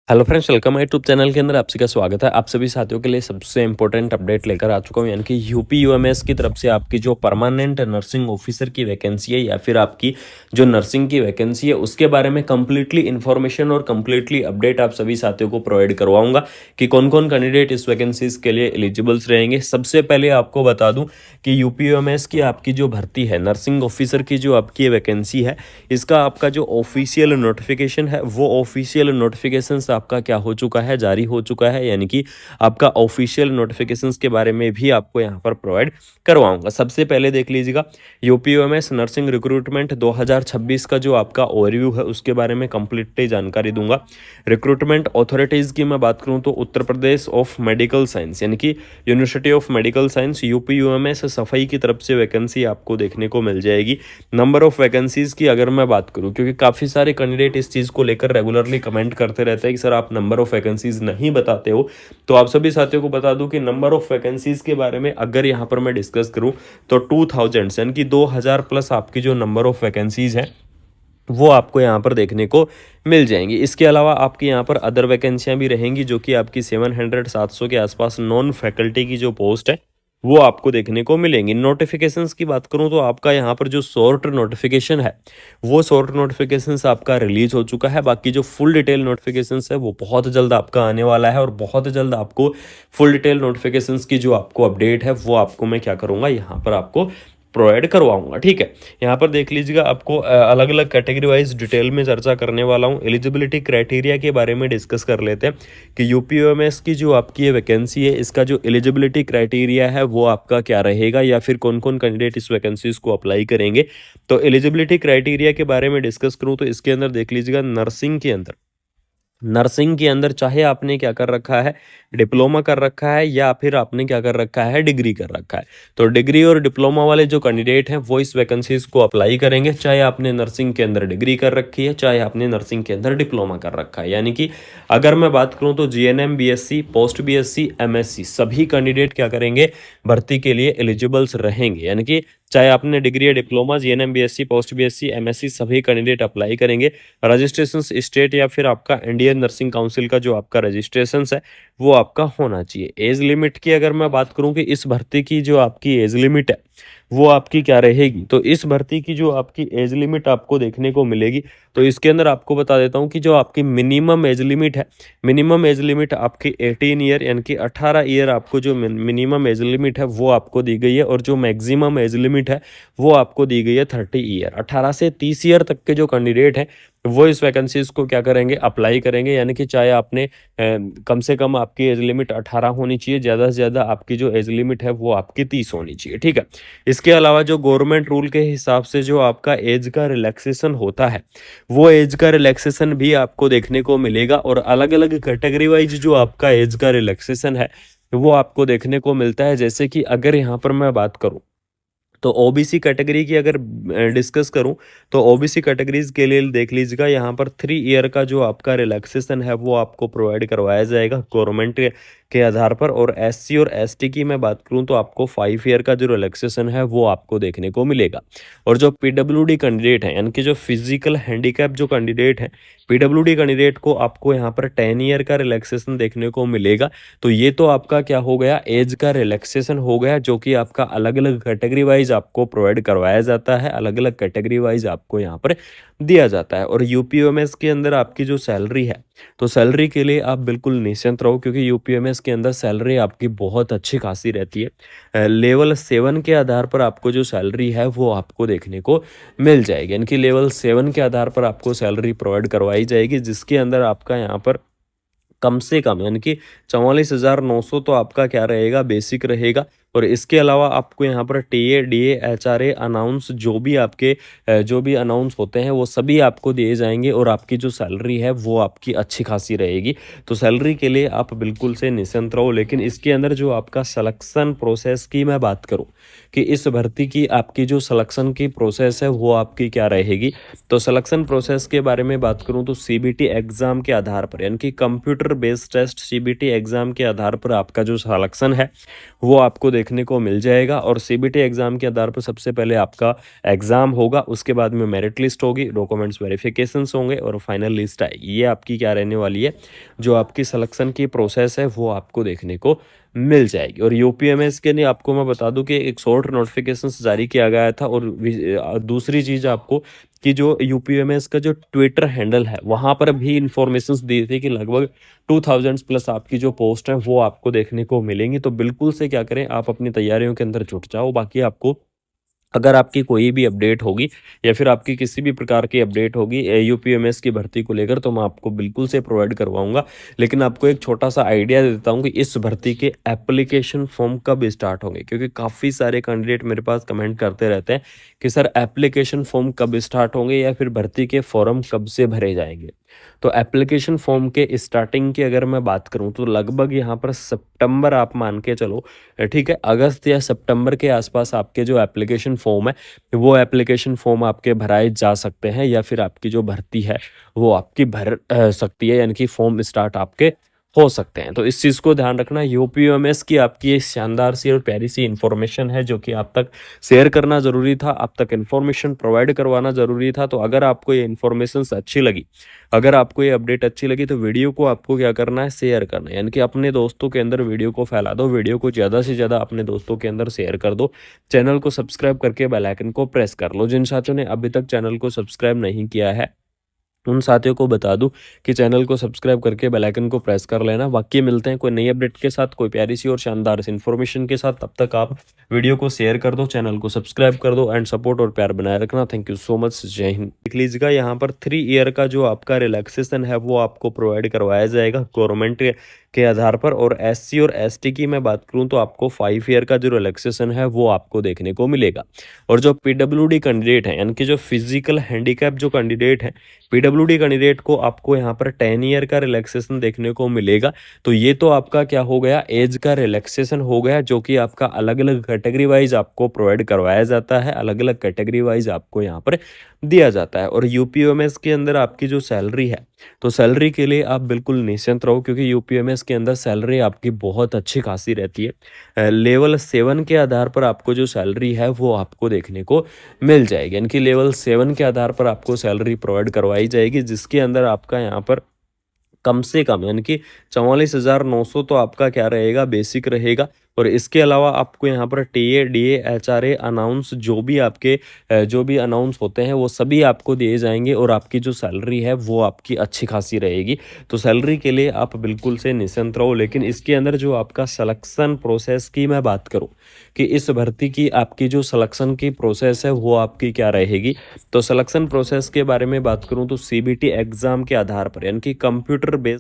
Hello friends, welcome है YouTube channel के अंदर आपसे का स्वागत है। आप सभी साथियों के लिए सबसे इंपॉर्टेंट अपडेट लेकर आ चुका हूं, यानी कि यूपी यूएमएस की तरफ से आपकी जो परमानेंट नर्सिंग ऑफिसर की वैकेंसी है या फिर आपकी जो नर्सिंग की वैकेंसी है उसके बारे में कंप्लीटली इन्फॉर्मेशन और कंप्लीटली अपडेट आप सभी साथियों को प्रोवाइड करवाऊंगा कि कौन कौन कैंडिडेट इस वैकेंसीज के लिए एलिजिबल्स रहेंगे। सबसे पहले आपको बता दूं कि यूपी यूएमएस की आपकी जो भर्ती है नर्सिंग ऑफिसर की जो आपकी वैकेंसी है, इसका आपका जो ऑफिशियल नोटिफिकेशन है वो ऑफिशियल नोटिफिकेशन आपका क्या हो चुका है, जारी हो चुका है, यानी कि आपका ऑफिशियल नोटिफिकेशंस के बारे में भी आपको यहाँ पर प्रोवाइड करवाऊंगा। सबसे पहले देख लीजिएगा, यूपीयूएमएस नर्सिंग रिक्रूटमेंट 2026 का जो आपका ओवरव्यू है उसके बारे में कंप्लीटली जानकारी दूंगा। रिक्रूटमेंट अथॉरिटीज़ की मैं बात करूँ तो Uttar Pradesh of medical science यानी कि university of medical science UPUMS सफाई की तरफ से वैकेंसी आपको देखने को मिल जाएगी। नंबर ऑफ वैकेंसीज़ की अगर मैं बात करूँ, क्योंकि काफ़ी सारे कैंडिडेट इस चीज़ को लेकर रेगुलरली कमेंट करते रहते हैं कि सर आप नंबर ऑफ वैकेंसीज नहीं बताते हो, तो आप सभी साथियों को बता दूं कि नंबर ऑफ वैकेंसीज के बारे में अगर यहां पर मैं डिस्कस करूं तो 2000 यानी कि 2000 प्लस आपकी जो नंबर ऑफ वैकेंसीज हैं वो आपको यहाँ पर देखने को मिल जाएंगी। इसके अलावा आपकी यहाँ पर अदर वैकेंसियाँ भी रहेंगी जो कि आपकी 700-700 के आसपास नॉन फैकल्टी की जो पोस्ट है वो आपको देखने को मिलेंगी। नोटिफिकेशंस की बात करूं तो आपका यहाँ पर जो शॉर्ट नोटिफिकेशन है वो शॉर्ट नोटिफिकेशंस आपका रिलीज हो चुका है। बाकी जो फुल डिटेल नोटिफिकेशंस है वो बहुत जल्द आपका आने वाला है और बहुत जल्द आपको फुल डिटेल नोटिफिकेशंस की जो आपको अपडेट है वो आपको मैं क्या करूँगा, यहाँ पर आपको प्रोवाइड करवाऊंगा। ठीक है, यहाँ पर देख लीजिएगा, आपको अलग अलग कैटेगरी वाइज डिटेल में चर्चा करने वाला हूँ। एलिजिबिलिटी क्राइटेरिया के बारे में डिस्कस कर लेते हैं कि यूपीयूएमएस की जो आपकी ये वैकेंसी है इसका जो एलिजिबिलिटी क्राइटेरिया है वो आपका क्या रहेगा या फिर कौन कौन कैंडिडेट इस वैकेंसीज को अप्लाई करेंगे। तो एलिजिबिलिटी क्राइटेरिया के बारे में डिस्कस करूँ तो इसके अंदर देख लीजिएगा, नर्सिंग के अंदर चाहे आपने क्या कर रखा है, डिप्लोमा कर रखा है या फिर आपने क्या कर रखा है, डिग्री कर रखा है, तो डिग्री और डिप्लोमा वाले जो कैंडिडेट हैं वो इस वैकेंसीज को अप्लाई करेंगे। चाहे आपने नर्सिंग के अंदर डिग्री कर रखी है, चाहे आपने नर्सिंग के अंदर डिप्लोमा कर रखा है। यानी कि अगर मैं बात करूं तो GNM, BSc, post BSc, MSc सभी कैंडिडेट क्या करेंगे, भर्ती के लिए एलिजिबल्स रहेंगे। यानी कि चाहे आपने डिग्री या diploma, GNM, BSc, post BSc, MSc सभी कैंडिडेट अप्लाई करेंगे। रजिस्ट्रेशन स्टेट या फिर आपका इंडियन नर्सिंग काउंसिल का जो आपका रजिस्ट्रेशन है वो आपका होना चाहिए। एज लिमिट की अगर मैं बात करूं कि इस भर्ती की जो आपकी एज लिमिट है वो आपकी क्या रहेगी, तो इस भर्ती की जो आपकी एज लिमिट आपको देखने को मिलेगी, तो इसके अंदर आपको बता देता हूं कि जो आपकी मिनिमम एज लिमिट है, मिनिमम एज लिमिट आपकी 18 ईयर यानी कि 18 ईयर आपको जो मिनिमम एज लिमिट है वो आपको दी गई है, और जो मैक्सिमम एज लिमिट है वो आपको दी गई है 30 ईयर। 18 से 30 ईयर तक के जो कैंडिडेट हैं वो इस वैकेंसीज को क्या करेंगे, अप्लाई करेंगे। यानी कि चाहे आपने कम से कम आपकी एज लिमिट 18 होनी चाहिए, ज़्यादा से ज़्यादा आपकी जो एज लिमिट है वो आपकी 30 होनी चाहिए। ठीक है, इसके अलावा जो गवर्नमेंट रूल के हिसाब से जो आपका एज का रिलैक्सेशन होता है वो एज का रिलैक्सेशन भी आपको देखने को मिलेगा, और अलग अलग कैटेगरी वाइज जो आपका एज का रिलैक्सेशन है वो आपको देखने को मिलता है। जैसे कि अगर यहाँ पर मैं बात करूँ तो ओबीसी कैटेगरी की अगर डिस्कस करूं तो ओबीसी कैटेगरीज के लिए देख लीजिएगा, यहाँ पर 3 ईयर का जो आपका रिलैक्सेशन है वो आपको प्रोवाइड करवाया जाएगा गवर्नमेंट के आधार पर। और एससी और एसटी की मैं बात करूं तो आपको 5 ईयर का जो रिलैक्सेशन है वो आपको देखने को मिलेगा। और जो पीडब्ल्यूडी कैंडिडेट हैं यानी कि जो फिजिकल हैंडीकैप जो कैंडिडेट हैं, पीडब्ल्यूडी कैंडिडेट को आपको यहाँ पर 10 ईयर का रिलैक्सेशन देखने को मिलेगा। तो ये तो आपका क्या हो गया, एज का रिलैक्सेशन हो गया, जो कि आपका अलग अलग कैटेगरी वाइज आपको प्रोवाइड करवाया जाता है, अलग अलग कैटेगरी वाइज आपको यहाँ पर दिया जाता है। और यूपीएमएस के अंदर आपकी जो सैलरी है, तो सैलरी के लिए आप बिल्कुल निश्चिंत रहो, क्योंकि यूपीएमएस के अंदर सैलरी आपकी बहुत अच्छी खासी रहती है। लेवल 7 के आधार पर आपको जो सैलरी है वो आपको देखने को मिल जाएगी। यानी कि लेवल 7 के आधार पर आपको सैलरी प्रोवाइड करवाई जाएगी, जिसके अंदर आपका यहाँ पर कम से कम यानी कि 44,900 तो आपका क्या रहेगा, बेसिक रहेगा। और इसके अलावा आपको यहाँ पर टीए, डीए, एचआरए अनाउंस जो भी अनाउंस होते हैं वो सभी आपको दिए जाएंगे, और आपकी जो सैलरी है वो आपकी अच्छी खासी रहेगी। तो सैलरी के लिए आप बिल्कुल से निश्चिंत रहो। लेकिन इसके अंदर जो आपका सिलेक्शन प्रोसेस की मैं बात करूँ कि इस भर्ती की आपकी जो सिलेक्शन की प्रोसेस है वो आपकी क्या रहेगी, तो सिलेक्शन प्रोसेस के बारे में बात करूँ तो सीबीटी एग्ज़ाम के आधार पर यानी कि computer based test CBT exam के आधार पर आपका जो सिलेक्शन है वो आपको देखने को मिल जाएगा। और सीबीटी एग्ज़ाम के आधार पर सबसे पहले आपका एग्ज़ाम होगा, उसके बाद में मेरिट लिस्ट होगी, डॉक्यूमेंट्स वेरिफिकेशंस होंगे और फाइनल लिस्ट आएगी। ये आपकी क्या रहने वाली है, जो आपकी सिलेक्शन की प्रोसेस है वो आपको देखने को मिल जाएगी। और यूपीएमएस के लिए आपको मैं बता दूं कि एक शॉर्ट नोटिफिकेशंस जारी किया गया था। और दूसरी चीज़ आपको कि जो यूपीएमएस का जो ट्विटर हैंडल है वहाँ पर भी इंफॉर्मेशंस दी थी कि लगभग 2000 प्लस आपकी जो पोस्ट है वो आपको देखने को मिलेंगी। तो बिल्कुल से क्या करें, आप अपनी तैयारियों के अंदर जुट जाओ। बाकी आपको अगर आपकी कोई भी अपडेट होगी या फिर आपकी किसी भी प्रकार की अपडेट होगी यूपीएमएस की भर्ती को लेकर, तो मैं आपको बिल्कुल से प्रोवाइड करवाऊंगा। लेकिन आपको एक छोटा सा आइडिया दे देता हूं कि इस भर्ती के एप्लीकेशन फॉर्म कब स्टार्ट होंगे, क्योंकि काफ़ी सारे कैंडिडेट मेरे पास कमेंट करते रहते हैं कि सर एप्लीकेशन फॉर्म कब स्टार्ट होंगे या फिर भर्ती के फॉर्म कब से भरे जाएंगे। तो एप्लीकेशन फॉर्म के स्टार्टिंग की अगर मैं बात करूं तो लगभग यहाँ पर सितंबर आप मान के चलो, ठीक है, अगस्त या सितंबर के आसपास आपके जो एप्लीकेशन फॉर्म है वो एप्लीकेशन फॉर्म आपके भराए जा सकते हैं, या फिर आपकी जो भर्ती है वो आपकी भर सकती है, यानी कि फॉर्म स्टार्ट आपके हो सकते हैं। तो इस चीज़ को ध्यान रखना। यूपीएमएस की आपकी एक शानदार सी और प्यारी सी इन्फॉर्मेशन है जो कि आप तक शेयर करना ज़रूरी था, आप तक इन्फॉर्मेशन प्रोवाइड करवाना ज़रूरी था। तो अगर आपको ये इन्फॉर्मेशन अच्छी लगी, अगर आपको ये अपडेट अच्छी लगी, तो वीडियो को आपको क्या करना है, शेयर करना है। यानी कि अपने दोस्तों के अंदर वीडियो को फैला दो, वीडियो को ज़्यादा से ज़्यादा अपने दोस्तों के अंदर शेयर कर दो। चैनल को सब्सक्राइब करके बेल आइकन को प्रेस कर लो। जिन साथियों ने अभी तक चैनल को सब्सक्राइब नहीं किया है उन साथियों को बता दूं कि चैनल को सब्सक्राइब करके बेल आइकन को प्रेस कर लेना। बाकी मिलते हैं कोई नई अपडेट के साथ, कोई प्यारी सी और शानदार सी इन्फॉर्मेशन के साथ। तब तक आप वीडियो को शेयर कर दो, चैनल को सब्सक्राइब कर दो एंड सपोर्ट और प्यार बनाए रखना। Thank you so much. जय हिंद। देख लीजिएगा यहाँ पर 3 ईयर का जो आपका रिलैक्सेशन है वो आपको प्रोवाइड करवाया जाएगा गवर्नमेंट के आधार पर। और एससी और एसटी की मैं बात करूं तो आपको 5 ईयर का जो रिलैक्सेशन है वो आपको देखने को मिलेगा। और जो पीडब्ल्यूडी कैंडिडेट हैं, यानी कि जो फिजिकल हैंडीकैप जो कैंडिडेट हैं, पीडब्ल्यूडी कैंडिडेट को आपको यहाँ पर 10 ईयर का रिलैक्सेशन देखने को मिलेगा। तो ये तो आपका क्या हो गया, एज का रिलैक्सेशन हो गया, जो कि आपका अलग अलग कैटेगरी वाइज आपको प्रोवाइड करवाया जाता है, अलग अलग कैटेगरी वाइज आपको यहाँ पर दिया जाता है। और यूपीएमएस के अंदर आपकी जो सैलरी है, तो सैलरी के लिए आप बिल्कुल निश्चिंत रहो, क्योंकि यूपीएमएस के अंदर सैलरी आपकी बहुत अच्छी खासी रहती है। लेवल 7 के आधार पर आपको जो सैलरी है वो आपको देखने को मिल जाएगी, यानी कि लेवल 7 के आधार पर आपको सैलरी प्रोवाइड करवाई जाएगी, जिसके अंदर आपका यहाँ पर कम से कम यानी कि 44,900 तो आपका क्या रहेगा, बेसिक रहेगा। और इसके अलावा आपको यहाँ पर टीए डीए एचआरए अनाउंस जो भी अनाउंस होते हैं वो सभी आपको दिए जाएंगे। और आपकी जो सैलरी है वो आपकी अच्छी खासी रहेगी। तो सैलरी के लिए आप बिल्कुल से निश्चिंत रहो। लेकिन इसके अंदर जो आपका सिलेक्शन प्रोसेस की मैं बात करूँ कि इस भर्ती की आपकी जो सिलेक्शन की प्रोसेस है वो आपकी क्या रहेगी, तो सिलेक्शन प्रोसेस के बारे में बात करूँ तो सीबीटी एग्ज़ाम के आधार पर, यानी कि कंप्यूटर बेस्ड